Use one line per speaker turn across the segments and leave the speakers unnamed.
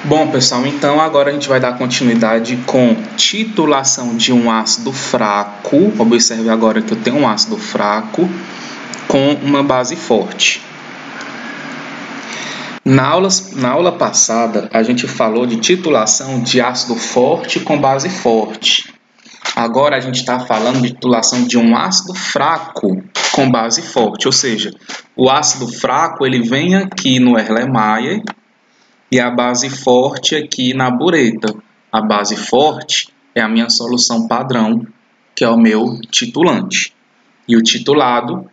Bom, pessoal, então agora a gente vai dar continuidade com titulação de um ácido fraco. Observe agora que eu tenho um ácido fraco com uma base forte. Na aula passada, a gente falou de titulação de ácido forte com base forte. Agora a gente está falando de titulação de um ácido fraco com base forte, ou seja, o ácido fraco ele vem aqui no Erlenmeyer e a base forte aqui na bureta. A base forte é a minha solução padrão, que é o meu titulante. E o titulado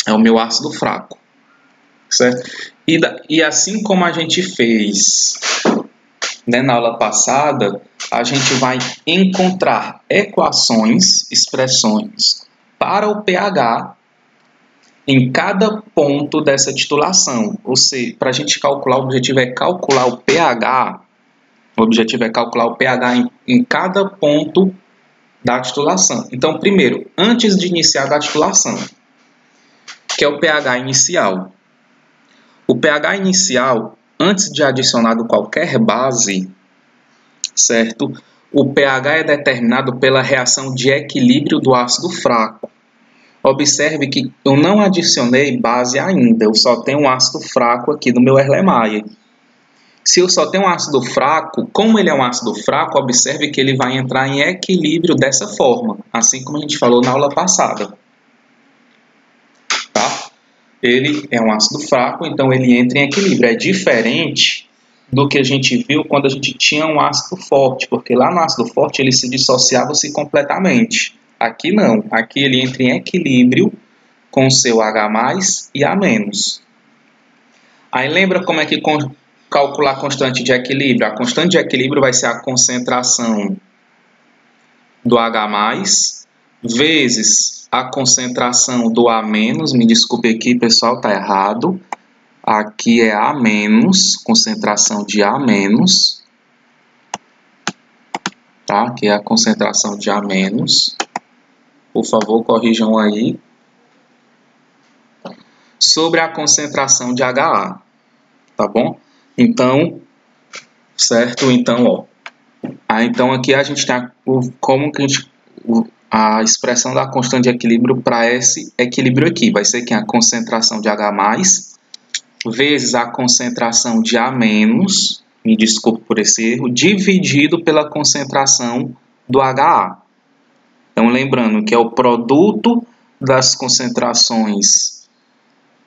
é o meu ácido fraco. Certo? E assim como a gente fez, né, na aula passada, a gente vai encontrar equações, expressões para o pH em cada ponto dessa titulação. Ou seja, para a gente calcular, o objetivo é calcular o pH. O objetivo é calcular o pH em cada ponto da titulação. Então, primeiro, antes de iniciar a titulação, que é o pH inicial. O pH inicial, antes de adicionado qualquer base, certo? O pH é determinado pela reação de equilíbrio do ácido fraco. Observe que eu não adicionei base ainda, eu só tenho um ácido fraco aqui no meu Erlenmeyer. Se eu só tenho um ácido fraco, como ele é um ácido fraco, observe que ele vai entrar em equilíbrio dessa forma, assim como a gente falou na aula passada. Tá? Ele é um ácido fraco, então ele entra em equilíbrio. É diferente do que a gente viu quando a gente tinha um ácido forte, porque lá no ácido forte ele se dissociava-se completamente. Aqui não, aqui ele entra em equilíbrio com o seu H+, e A-. Aí lembra como é que calcular a constante de equilíbrio? A constante de equilíbrio vai ser a concentração do H+, vezes a concentração do A-, me desculpe aqui pessoal, tá errado. Aqui é A-, concentração de A-, tá? Aqui é a concentração de A-. Por favor, corrijam aí. Sobre a concentração de HA, tá bom? Então, certo? Então, ó. Então aqui a gente tem a expressão da constante de equilíbrio para esse equilíbrio aqui. Vai ser que a concentração de H+, vezes a concentração de A-, me desculpe por esse erro, dividido pela concentração do HA. Então, lembrando que é o produto das concentrações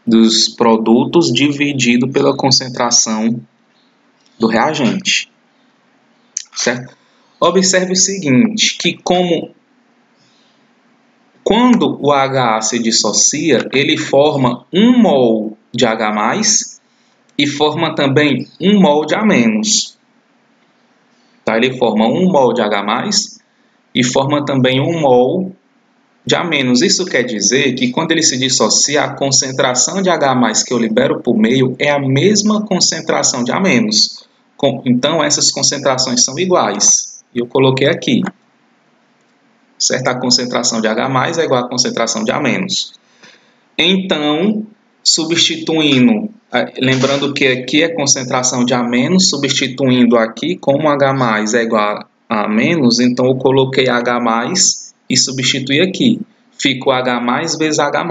dos produtos dividido pela concentração do reagente. Certo? Observe o seguinte, que quando o HA se dissocia, ele forma 1 mol de H+, e forma também 1 mol de A-. Tá? Ele forma 1 mol de H+, e forma também 1 mol de A-. Isso quer dizer que quando ele se dissocia, a concentração de H+ que eu libero por meio é a mesma concentração de A-. Então, essas concentrações são iguais. E eu coloquei aqui. Certo? A concentração de H+ é igual à concentração de A-. Então, substituindo, lembrando que aqui é concentração de A-, substituindo aqui, como H+ é igual a A-, então eu coloquei H+ e substitui aqui. Fica o H+ vezes H+.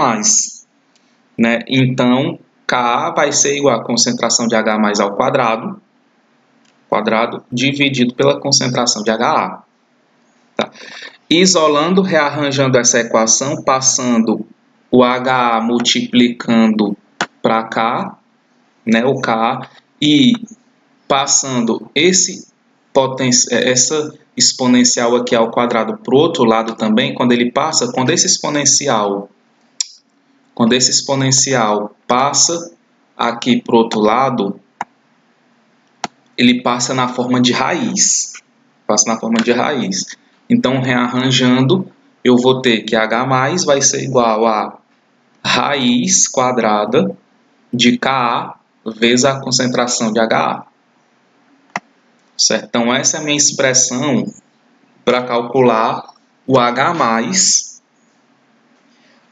Né? Então, Ka vai ser igual à concentração de H+ ao quadrado, dividido pela concentração de HA. Tá? Isolando, rearranjando essa equação, passando o HA multiplicando para cá, né, o Ka, e passando essa exponencial aqui ao quadrado para o outro lado também, quando esse exponencial passa aqui para o outro lado, ele passa na forma de raiz. Então, rearranjando, eu vou ter que H+ vai ser igual a raiz quadrada de Ka vezes a concentração de HA. Certo? Então, essa é a minha expressão para calcular o H+,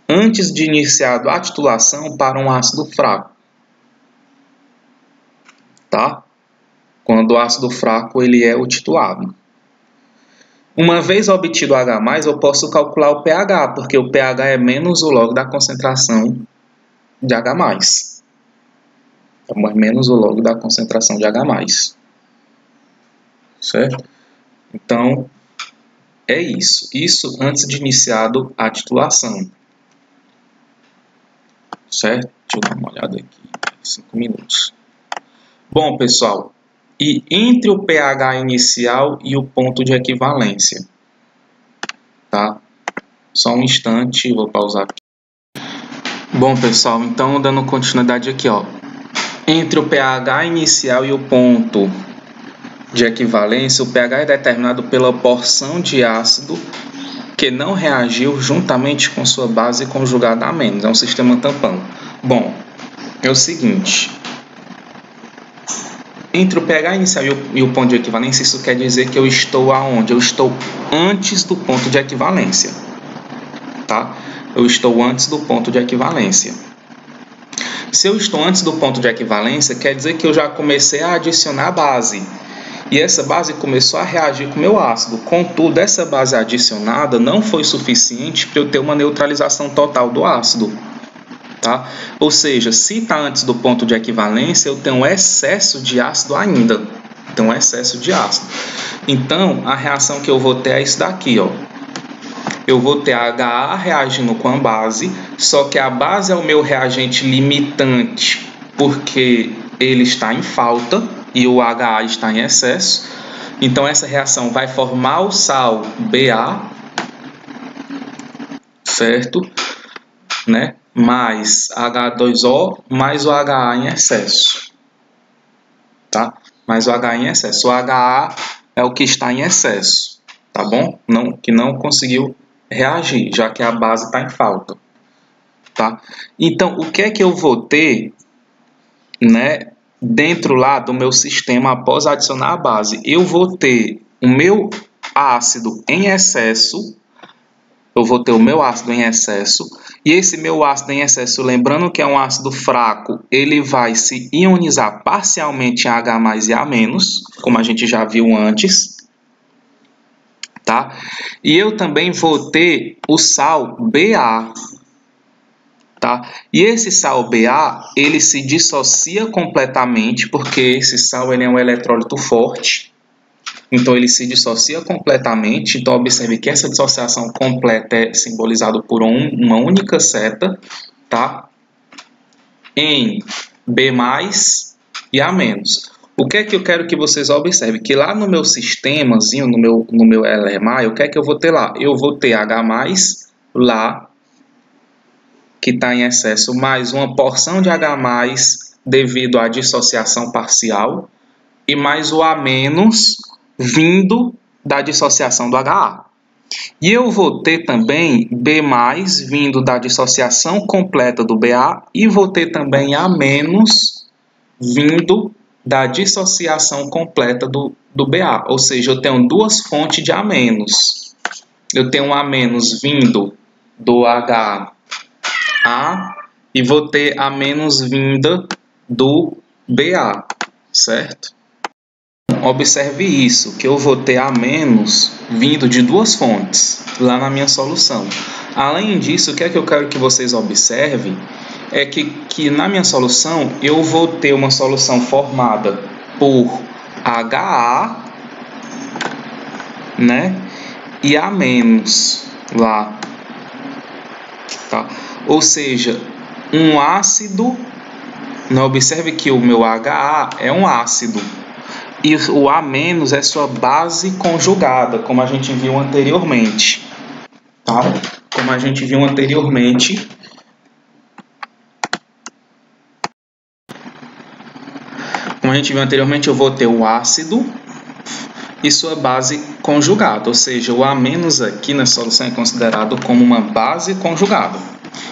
antes de iniciar a titulação para um ácido fraco. Tá? quando o ácido fraco ele é o titulado. Uma vez obtido o H+, eu posso calcular o pH, porque o pH é menos o log da concentração de H+. Então, é menos o log da concentração de H+. Certo? Então, é isso. Isso antes de iniciado a titulação. Certo? Deixa eu dar uma olhada aqui. 5 minutos. Bom, pessoal, e entre o pH inicial e o ponto de equivalência? Tá? Só um instante, vou pausar aqui. Bom, pessoal, então dando continuidade aqui, ó. Entre o pH inicial e o ponto de equivalência, o pH é determinado pela porção de ácido que não reagiu juntamente com sua base conjugada a menos. É um sistema tampão. Bom, é o seguinte. Entre o pH inicial e o ponto de equivalência, isso quer dizer que eu estou aonde? Eu estou antes do ponto de equivalência. Tá? Eu estou antes do ponto de equivalência. Se eu estou antes do ponto de equivalência, quer dizer que eu já comecei a adicionar a base. E essa base começou a reagir com o meu ácido. Contudo, essa base adicionada não foi suficiente para eu ter uma neutralização total do ácido. Tá? Ou seja, se está antes do ponto de equivalência, eu tenho um excesso de ácido ainda. Então, um excesso de ácido. Então, a reação que eu vou ter é isso daqui, ó. Eu vou ter HA reagindo com a base, só que a base é o meu reagente limitante, porque ele está em falta e o HA está em excesso. Então, essa reação vai formar o sal Ba, certo? Né? Mais H2O mais o HA em excesso. Tá? Mais o HA em excesso. O HA é o que está em excesso, tá bom? Que não conseguiu reagir, já que a base está em falta. Tá? Então, o que é que eu vou ter, né, dentro lá do meu sistema após adicionar a base? Eu vou ter o meu ácido em excesso. Eu vou ter o meu ácido em excesso, e esse meu ácido em excesso, lembrando que é um ácido fraco, ele vai se ionizar parcialmente em H+ e A-, como a gente já viu antes, tá? E eu também vou ter o sal Ba, tá? E esse sal Ba, ele se dissocia completamente, porque esse sal ele é um eletrólito forte. Então, ele se dissocia completamente. Então, observe que essa dissociação completa é simbolizada por uma única seta, tá? Em B+ e A-. O que é que eu quero que vocês observem? Que lá no meu sistemazinho, no meu LMA, o que é que eu vou ter lá? Eu vou ter H+ lá, que está em excesso, mais uma porção de H+ devido à dissociação parcial, e mais o A- vindo da dissociação do HA. E eu vou ter também B+ vindo da dissociação completa do Ba, e vou ter também A- vindo da dissociação completa do Ba. Ou seja, eu tenho duas fontes de A-. Eu tenho um A- vindo do HA e vou ter A- vinda do Ba, certo? Observe isso, que eu vou ter A- vindo de duas fontes lá na minha solução. Além disso, o que é que eu quero que vocês observem é que na minha solução eu vou ter uma solução formada por HA, né, e A- lá. Tá? Ou seja, um ácido, né, observe que o meu HA é um ácido. E o A- é sua base conjugada, como a gente viu anteriormente. Tá? Como a gente viu anteriormente. Eu vou ter o ácido e sua base conjugada. Ou seja, o A- aqui na solução é considerado como uma base conjugada.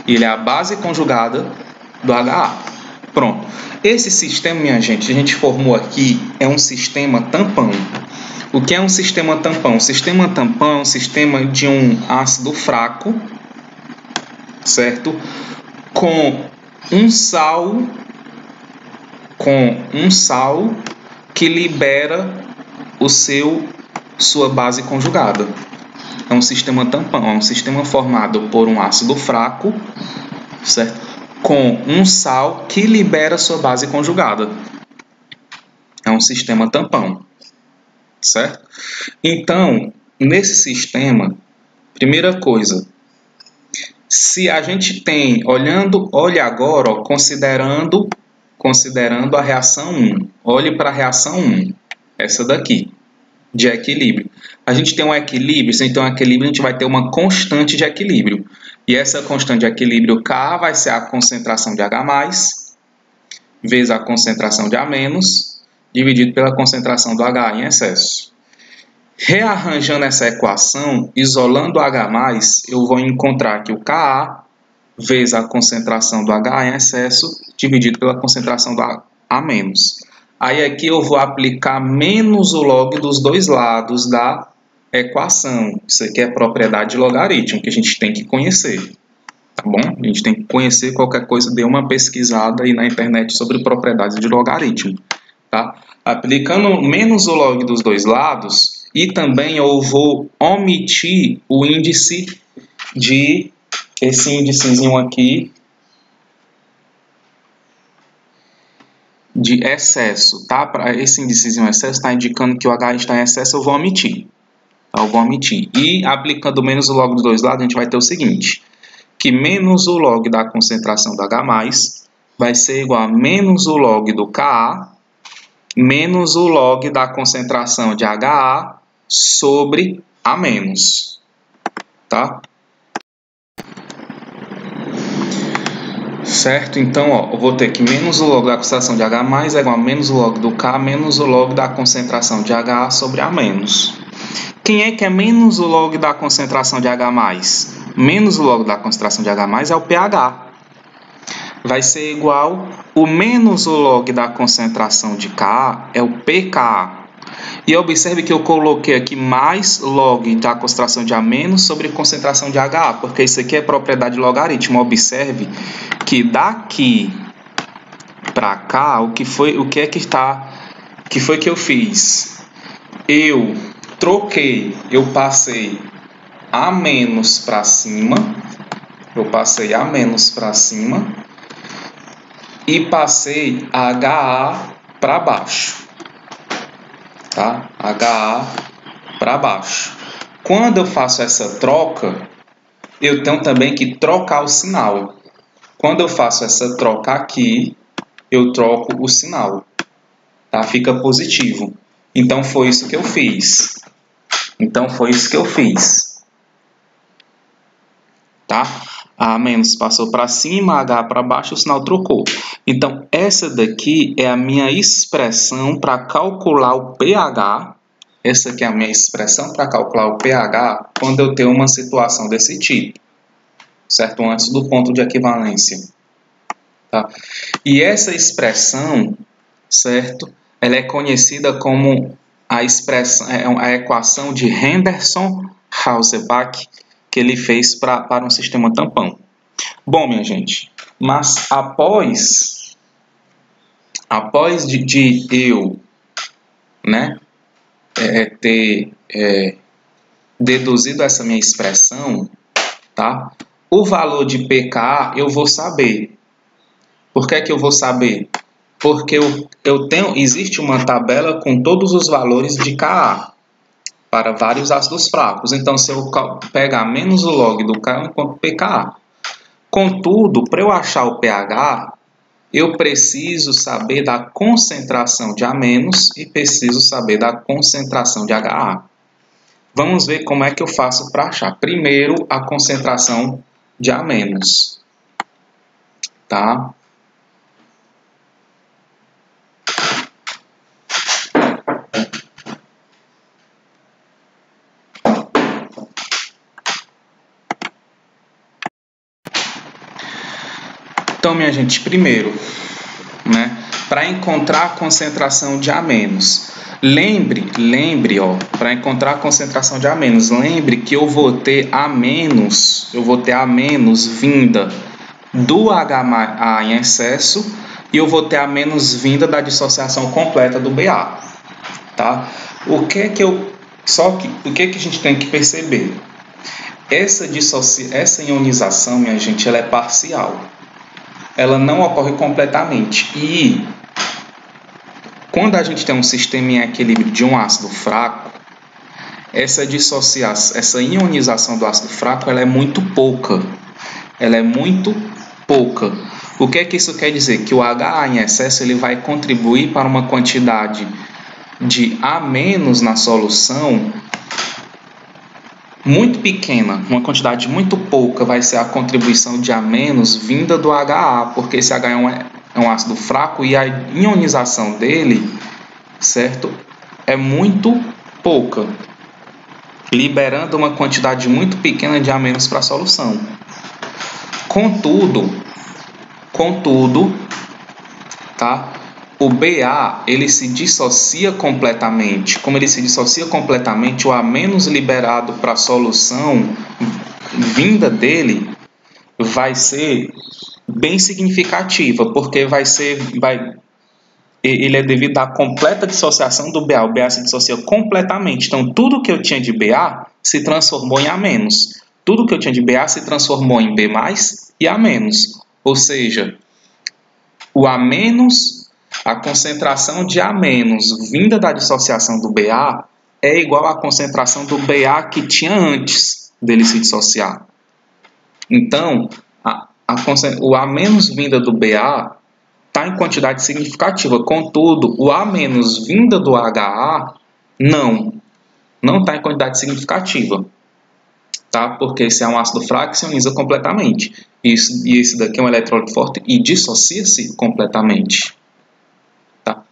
Ele é a base conjugada do HA. Pronto. Esse sistema, minha gente, a gente formou aqui, é um sistema tampão. O que é um sistema tampão? O sistema tampão é um sistema de um ácido fraco, certo? Com um sal que libera sua base conjugada. É um sistema tampão, é um sistema formado por um ácido fraco, certo? Com um sal que libera sua base conjugada. É um sistema tampão, certo? Então, nesse sistema, primeira coisa, se a gente tem, olhe agora, ó, considerando a reação 1, olhe para a reação 1, essa daqui, de equilíbrio. A gente tem um equilíbrio, se a gente tem um equilíbrio, a gente vai ter uma constante de equilíbrio. E essa constante de equilíbrio Ka vai ser a concentração de H+, vezes a concentração de A-, dividido pela concentração do H em excesso. Rearranjando essa equação, isolando o H+, eu vou encontrar que o Ka vezes a concentração do H em excesso, dividido pela concentração do A-. Aí aqui eu vou aplicar menos o log dos dois lados da equação. Isso aqui é propriedade de logaritmo, que a gente tem que conhecer. Tá bom? A gente tem que conhecer, qualquer coisa, dê uma pesquisada aí na internet sobre propriedades de logaritmo. Tá? Aplicando menos o log dos dois lados, e também eu vou omitir o índice de, esse índicezinho aqui, de excesso, tá? Para esse índicezinho excesso, está indicando que o H está em excesso, eu vou omitir. Tá? Eu vou omitir. E aplicando menos o log dos dois lados, a gente vai ter o seguinte, que menos o log da concentração do H+, vai ser igual a menos o log do Ka, menos o log da concentração de HA sobre A-. Tá? Certo? Então, ó, eu vou ter que menos o log da concentração de H+ é igual a menos o log do K menos o log da concentração de HA sobre A-. Quem é que é menos o log da concentração de H+? Menos o log da concentração de H+ é o pH. Vai ser igual, o menos o log da concentração de Ka é o pKa. E observe que eu coloquei aqui mais log da concentração de A- sobre concentração de HA, porque isso aqui é propriedade de logaritmo. Observe que daqui para cá, o que foi que eu fiz? Eu troquei, eu passei A- para cima, e passei HA para baixo. Tá? HA para baixo. Quando eu faço essa troca, eu tenho também que trocar o sinal. Quando eu faço essa troca aqui, eu troco o sinal. Tá? Fica positivo. Então, foi isso que eu fiz. Tá? A- passou para cima, H para baixo, o sinal trocou. Então, essa daqui é a minha expressão para calcular o pH. Essa aqui é a minha expressão para calcular o pH quando eu tenho uma situação desse tipo. Certo? Antes do ponto de equivalência. Tá? E essa expressão, certo? Ela é conhecida como a equação de Henderson-Hausbach, que ele fez para um sistema tampão. Bom, minha gente, mas após de eu, né, ter deduzido essa minha expressão, tá? O valor de pKa eu vou saber. Por que que eu vou saber? Porque existe uma tabela com todos os valores de Ka para vários ácidos fracos. Então, se eu pegar menos o log do Ka, eu encontro pKa. Contudo, para eu achar o pH, eu preciso saber da concentração de A- e preciso saber da concentração de HA. Vamos ver como é que eu faço para achar. Primeiro, a concentração de A-. Tá? Então, minha gente, primeiro, né, para encontrar a concentração de A-, lembre, ó, para encontrar a concentração de A-, lembre que eu vou ter A-, vinda do HA em excesso e eu vou ter a menos vinda da dissociação completa do BA, tá? O que a gente tem que perceber? Essa ionização, minha gente, ela é parcial. Ela não ocorre completamente. E quando a gente tem um sistema em equilíbrio de um ácido fraco, essa ionização do ácido fraco, ela é muito pouca. Ela é muito pouca. O que é que isso quer dizer? Que o HA em excesso ele vai contribuir para uma quantidade de A- na solução muito pequena, uma quantidade muito pouca vai ser a contribuição de A- vinda do HA, porque esse HA é um ácido fraco e a ionização dele, certo, é muito pouca, liberando uma quantidade muito pequena de A- para a solução. Contudo, tá? O BA ele se dissocia completamente. Como ele se dissocia completamente, o A- liberado para a solução vinda dele vai ser bem significativa, porque ele é devido à completa dissociação do BA. O BA se dissocia completamente. Então, tudo que eu tinha de BA se transformou em A-. Tudo que eu tinha de BA se transformou em B+, e A-. Ou seja, o A-, a concentração de A- vinda da dissociação do BA é igual à concentração do BA que tinha antes dele se dissociar. Então, o A- vinda do BA está em quantidade significativa. Contudo, o A- vinda do HA não está em quantidade significativa. Tá? Porque esse é um ácido fraco que se ioniza completamente. E esse daqui é um eletrólito forte e dissocia-se completamente. Tá?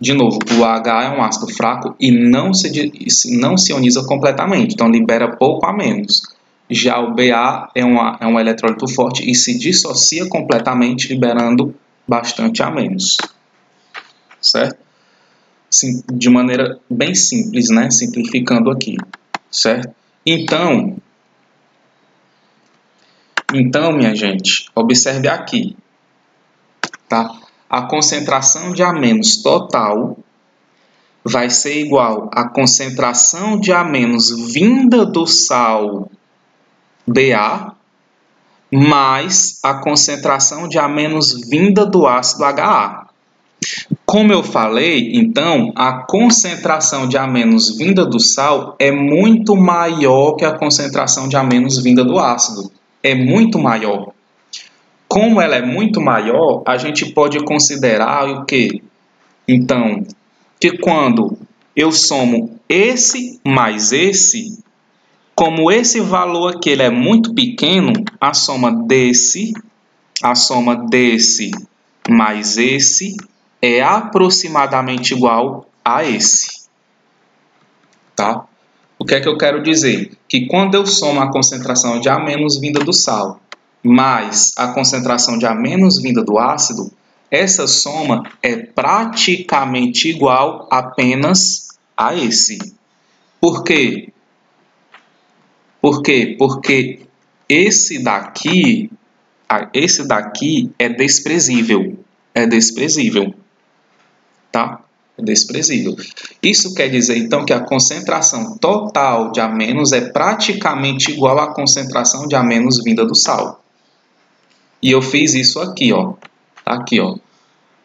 De novo, o HA é um ácido fraco e não se ioniza completamente, então libera pouco A-. Já o BA é um eletrólito forte e se dissocia completamente, liberando bastante A-. Certo? Sim, de maneira bem simples, né? Simplificando aqui. Certo? Então, minha gente, observe aqui, tá? A concentração de A- total vai ser igual à concentração de A- vinda do sal BA mais a concentração de A- vinda do ácido HA. Como eu falei, então, a concentração de A- vinda do sal é muito maior que a concentração de A- vinda do ácido. É muito maior. Como ela é muito maior, a gente pode considerar o quê? Então, que quando eu somo esse mais esse, como esse valor aqui ele é muito pequeno, a soma desse mais esse é aproximadamente igual a esse. Tá? O que é que eu quero dizer? Que quando eu somo a concentração de A- vinda do sal mais a concentração de A- vinda do ácido, essa soma é praticamente igual apenas a esse. Por quê? Porque esse daqui é desprezível. É desprezível. Tá? É desprezível. Isso quer dizer, então, que a concentração total de A- é praticamente igual à concentração de A- vinda do sal. E eu fiz isso aqui, ó. Aqui, ó.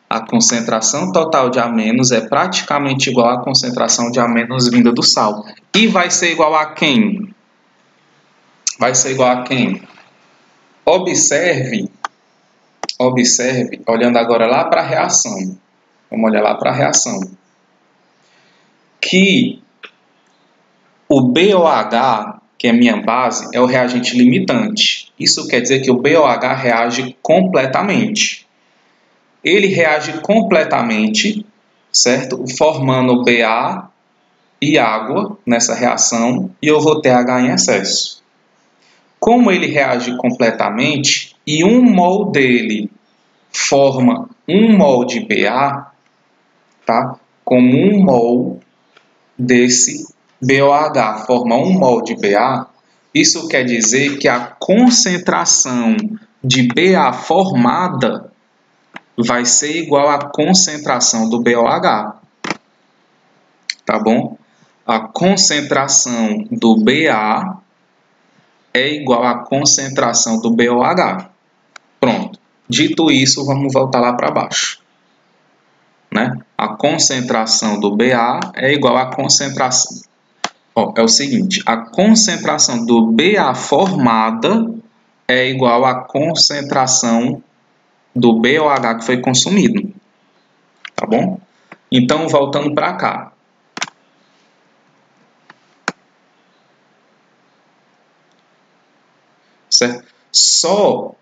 A concentração total de A- é praticamente igual à concentração de A- vinda do sal. E vai ser igual a quem? Vai ser igual a quem? Observe, olhando agora lá para a reação. Vamos olhar lá para a reação. Que o BOH, que é minha base, é o reagente limitante. Isso quer dizer que o BOH reage completamente. Ele reage completamente, certo? Formando BA e água nessa reação, e eu vou ter H em excesso. Como ele reage completamente e 1 mol dele forma 1 mol de BA, tá? Como 1 mol desse BOH forma 1 mol de BA, isso quer dizer que a concentração de BA formada vai ser igual à concentração do BOH, tá bom? A concentração do BA é igual à concentração do BOH. Pronto. Dito isso, vamos voltar lá para baixo, né? A concentração do BA é igual à concentração... é o seguinte, a concentração do BA formada é igual à concentração do BOH que foi consumido, tá bom? Então, voltando para cá. Certo? Só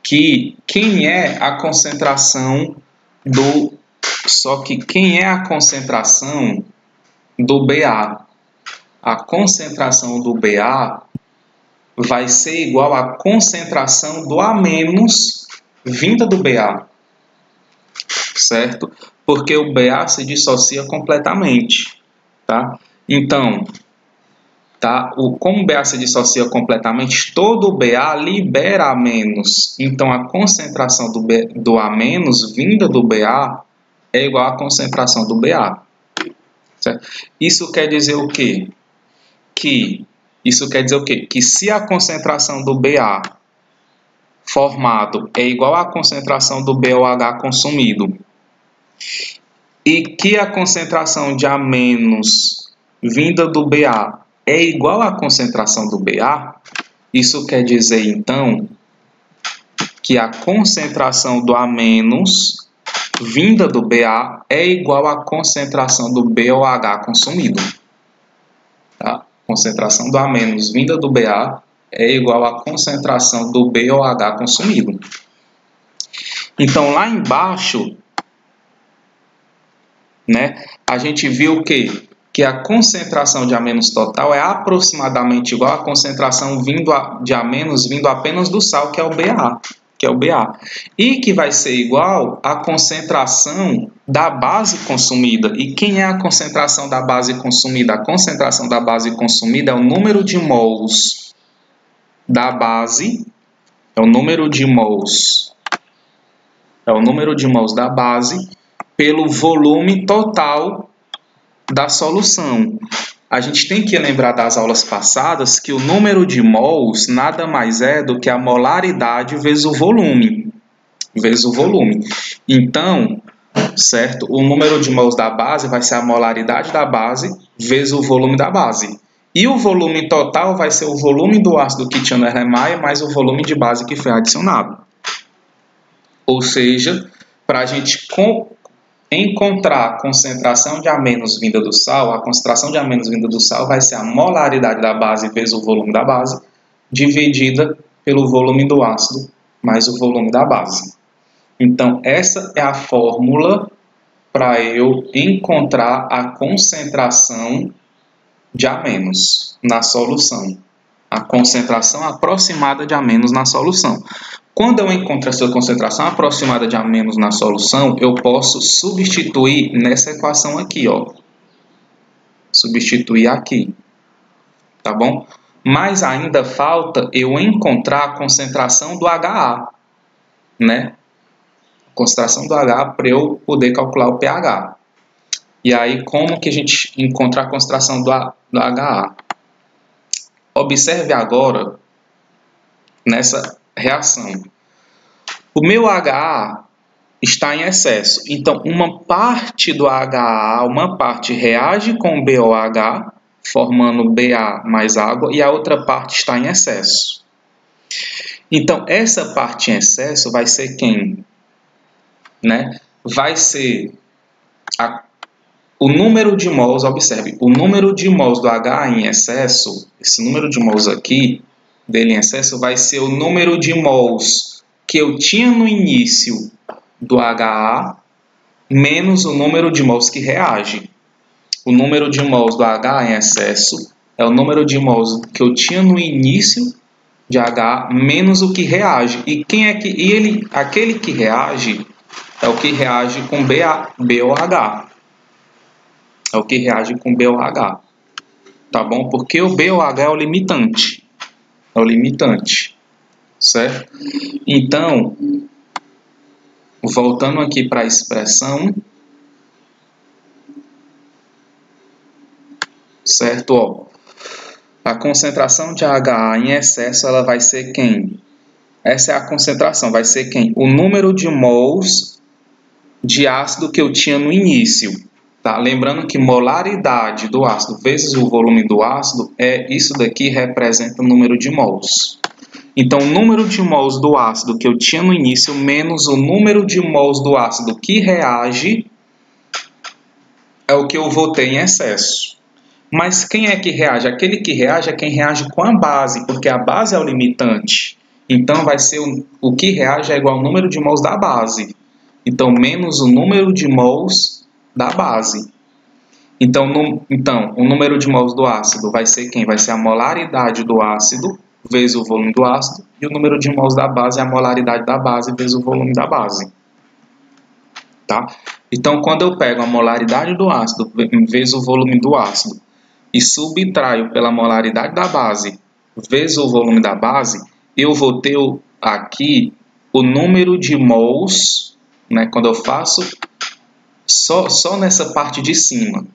que quem é a concentração do BA? A concentração do BA vai ser igual à concentração do A- vinda do BA, certo? Porque o BA se dissocia completamente, tá? Então, tá? Como o BA se dissocia completamente, todo o BA libera A-. Então, a concentração do A- vinda do BA é igual à concentração do BA. Certo? Isso quer dizer o quê? Que se a concentração do BA formado é igual à concentração do BOH consumido e que a concentração de A- vinda do BA é igual à concentração do BA, isso quer dizer, então, que a concentração do A- vinda do BA é igual à concentração do BOH consumido. Tá? Concentração do A- vinda do BA é igual à concentração do BOH consumido. Então, lá embaixo, né, a gente viu que a concentração de A- total é aproximadamente igual à concentração de A- vindo apenas do sal, que é o BA. E que vai ser igual à concentração da base consumida. E quem é a concentração da base consumida? A concentração da base consumida é o número de mols da base, é o número de mols da base pelo volume total da solução. A gente tem que lembrar das aulas passadas que o número de mols nada mais é do que a molaridade vezes o volume. Então, certo? O número de mols da base vai ser a molaridade da base vezes o volume da base. E o volume total vai ser o volume do ácido Kitchener-Erlenmeyer mais o volume de base que foi adicionado. Ou seja, para a gente encontrar a concentração de A- vinda do sal, a concentração de A- vinda do sal vai ser a molaridade da base vezes o volume da base, dividida pelo volume do ácido mais o volume da base. Então, essa é a fórmula para eu encontrar a concentração de A- na solução. A concentração aproximada de A- na solução. Quando eu encontro essa concentração aproximada de A- na solução, eu posso substituir nessa equação aqui, ó. Substituir aqui, tá bom? Mas ainda falta eu encontrar a concentração do HA, né? A concentração do HA para eu poder calcular o pH. E aí, como que a gente encontra a concentração do HA? Observe agora nessa reação. O meu HA está em excesso. Então, uma parte do HA, uma parte reage com o BOH, formando BA mais água, e a outra parte está em excesso. Então, essa parte em excesso vai ser quem? Né? Vai ser o número de mols, observe, o número de mols do HA em excesso, esse número de mols aqui, dele em excesso, vai ser o número de mols que eu tinha no início do HA menos o número de mols que reage. O número de mols do HA em excesso é o número de mols que eu tinha no início de HA menos o que reage. E aquele que reage é o que reage com BOH. É o que reage com BOH. Tá bom? Porque o BOH é o limitante. É o limitante. Certo? Então, voltando aqui para a expressão, certo? Ó, a concentração de HA em excesso, ela vai ser quem? Essa é a concentração, vai ser quem? O número de mols de ácido que eu tinha no início. Tá? Lembrando que molaridade do ácido vezes o volume do ácido, isso daqui representa o número de mols. Então, o número de mols do ácido que eu tinha no início menos o número de mols do ácido que reage é o que eu vou ter em excesso. Mas quem é que reage? Aquele que reage é quem reage com a base, porque a base é o limitante. Então, vai ser o que reage é igual ao número de mols da base. Então, menos o número de mols da base. Então, o número de mols do ácido vai ser quem? Vai ser a molaridade do ácido vezes o volume do ácido. E o número de mols da base é a molaridade da base vezes o volume da base. Tá? Então, quando eu pego a molaridade do ácido vezes o volume do ácido e subtraio pela molaridade da base vezes o volume da base, eu vou ter aqui o número de mols, né, quando eu faço só nessa parte de cima,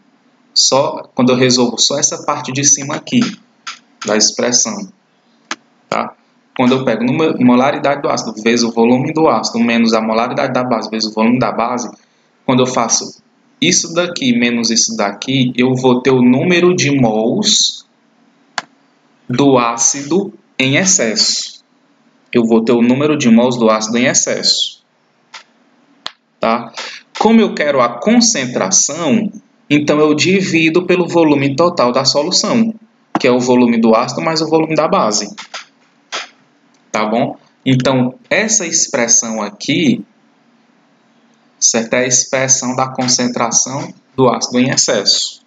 quando eu resolvo só essa parte de cima aqui da expressão, tá? Quando eu pego molaridade do ácido vezes o volume do ácido menos a molaridade da base vezes o volume da base, quando eu faço isso daqui menos isso daqui, eu vou ter o número de mols do ácido em excesso. Eu vou ter o número de mols do ácido em excesso. Tá? Como eu quero a concentração, então eu divido pelo volume total da solução, que é o volume do ácido mais o volume da base. Tá bom? Então, essa expressão aqui, certo? É a expressão da concentração do ácido em excesso.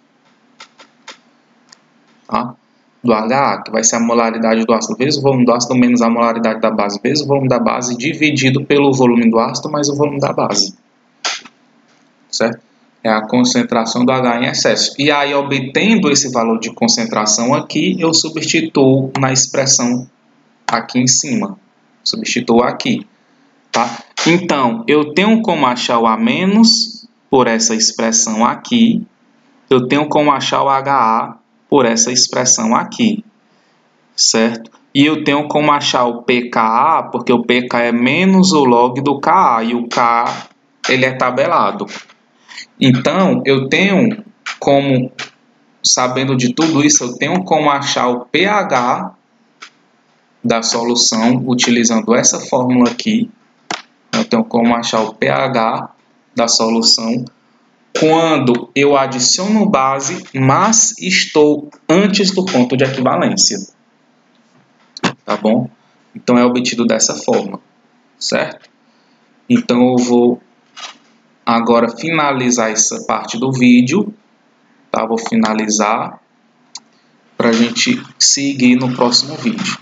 Tá? Do HA, que vai ser a molaridade do ácido vezes o volume do ácido menos a molaridade da base vezes o volume da base dividido pelo volume do ácido mais o volume da base. Certo? É a concentração do HA em excesso. E aí, obtendo esse valor de concentração aqui, eu substituo na expressão aqui em cima. Substituo aqui. Tá? Então, eu tenho como achar o A- por essa expressão aqui. Eu tenho como achar o HA por essa expressão aqui. Certo? E eu tenho como achar o pKa, porque o pK é menos o log do Ka. E o Ka, ele é tabelado. Então, eu tenho como, sabendo de tudo isso, eu tenho como achar o pH da solução utilizando essa fórmula aqui. Eu tenho como achar o pH da solução quando eu adiciono base, mas estou antes do ponto de equivalência. Tá bom? Então, é obtido dessa forma, certo? Então, eu vou agora finalizar essa parte do vídeo, tá? Vou finalizar para a gente seguir no próximo vídeo.